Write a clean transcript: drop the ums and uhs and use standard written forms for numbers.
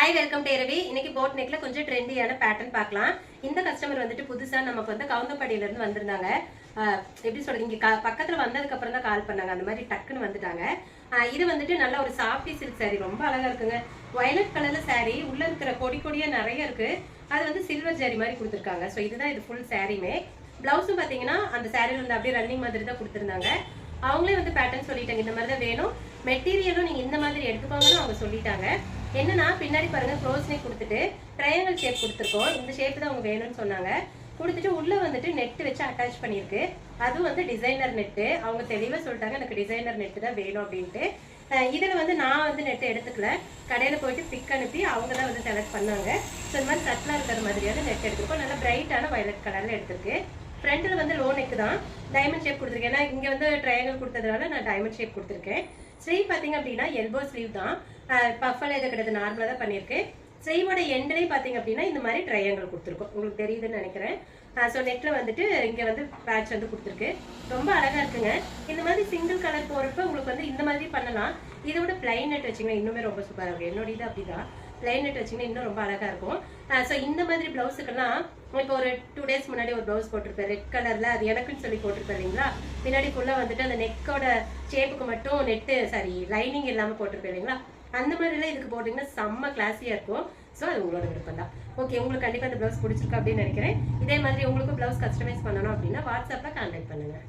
Hi welcome to இரவி. இன்னைக்கு boat நெக்ல கொஞ்சம் ட்ரெண்டியான pattern பார்க்கலாம். இந்த கஸ்டமர் வந்துட்டு புதுசா நமக்கு வந்து கவுந்தப்பாடியில இருந்து வந்திருந்தாங்க. எப்படி சொல்றது, இங்க பக்கத்துல வந்ததுக்கு அப்புறம் தான் கால் பண்ணாங்க. அந்த மாதிரி டக்குன்னு வந்துட்டாங்க. இது வந்துட்டு நல்ல ஒரு சாஃப்டி சில்க் சாரி, ரொம்ப அழகா இருக்குங்க. வயலட் கலர்ல சாரி, உள்ள இருக்கிற கொடி கொடியா நிறைய இருக்கு. அது வந்து சில்வர் ஜரி மாதிரி கொடுத்துருக்காங்க. ஸோ இதுதான் இது ஃபுல் சாரியுமே. பிளவுஸும் பாத்தீங்கன்னா அந்த சாரியில வந்து அப்படியே ரன்னிங் மாதிரி தான் கொடுத்துருந்தாங்க. அவங்களே வந்து பேட்டர்ன் சொல்லிட்டாங்க, இந்த மாதிரி தான் வேணும், மெட்டீரியலும் நீங்க இந்த மாதிரி எடுத்துக்கோங்கன்னு அவங்க சொல்லிட்டாங்க. என்னன்னா பின்னாடி பாருங்க க்ளோஸ் நெக் கொடுத்துட்டு ட்ரையாங்கிள் ஷேப் கொடுத்துருக்கோம். இந்த ஷேப் தான் அவங்க வேணும்னு சொன்னாங்க. கொடுத்துட்டு உள்ள வந்துட்டு நெட் வச்சு அட்டாச் பண்ணியிருக்கு. அதுவும் வந்து டிசைனர் நெட்டு. அவங்க தெளிவா சொல்லிட்டாங்க எனக்கு டிசைனர் நெட்டு தான் வேணும் அப்படின்ட்டு. இதில் வந்து நான் வந்து நெட்டை எடுத்துக்கல, கடையில் போயிட்டு பிக் அனுப்பி அவங்க தான் வந்து செலக்ட் பண்ணாங்க. ஸோ இந்த மாதிரி சட்டிலாக இருக்கிற மாதிரியான நெட் எடுத்துருக்கோம். நல்லா பிரைட்டான வயலட் கலரில் எடுத்திருக்கு. ஃப்ரண்ட்டில் வந்து லோ நெக் தான், டைமண்ட் ஷேப் கொடுத்துருக்கேன். ஏன்னா இங்கே வந்து ட்ரையாங்கிள் கொடுத்ததுனால நான் டைமண்ட் ஷேப் கொடுத்துருக்கேன். ஸ்லீவ் பார்த்தீங்க அப்படின்னா எல்போ ஸ்லீவ் தான், பஃபல் எது கிடையாது, நார்மலாக தான் பண்ணியிருக்கேன். ஸ்லீவோட எண்ட்லேயும் பார்த்தீங்க அப்படின்னா இந்த மாதிரி ட்ரையாங்கிள் கொடுத்துருக்கோம், உங்களுக்கு தெரியுதுன்னு நினைக்கிறேன். ஸோ நெட்டில் வந்துட்டு இங்கே வந்து பேட்ச் வந்து கொடுத்துருக்கு. ரொம்ப அழகாக இருக்குங்க. இந்த மாதிரி சிங்கிள் கலர் போகிறப்ப உங்களுக்கு வந்து இந்த மாதிரி பண்ணலாம். இதோட பிளைன் நெட் வச்சிங்கன்னா இன்னுமே ரொம்ப சூப்பராக இருக்கும். என்னோட இது அப்படிதான், பிளைன் நெட் வச்சிங்கன்னா இன்னும் ரொம்ப அழகாக இருக்கும். ஸோ இந்த மாதிரி ப்ளவுஸுக்கெல்லாம் இப்போ ஒரு 2 days முன்னாடி ஒரு ப்ளவுஸ் போட்டிருப்பேன் ரெட் கலரில். அது எனக்குன்னு சொல்லி போட்டிருப்பேன் இல்லைங்களா. பின்னாடி ஃபுல்லாக வந்துட்டு அந்த நெக்கோட ஷேப்புக்கு மட்டும் நெட்டு லைனிங் இல்லாமல் போட்டிருப்பேன் இல்லைங்களா. அந்த மாதிரிலாம் இதுக்கு போட்டிங்கன்னா செம்ம கிளாஸியாக இருக்கும். ஸோ அது உங்களோட விருப்பம் தான். ஓகே, உங்களுக்கு கண்டிப்பாக அந்த ப்ளவுஸ் பிடிச்சிருக்கு அப்படின்னு நினைக்கிறேன். இதே மாதிரி உங்களுக்கு ப்ளவுஸ் கஸ்டமைஸ் பண்ணணும் அப்படின்னா வாட்ஸ்அப்பில் கான்டாக்ட் பண்ணுங்கள்.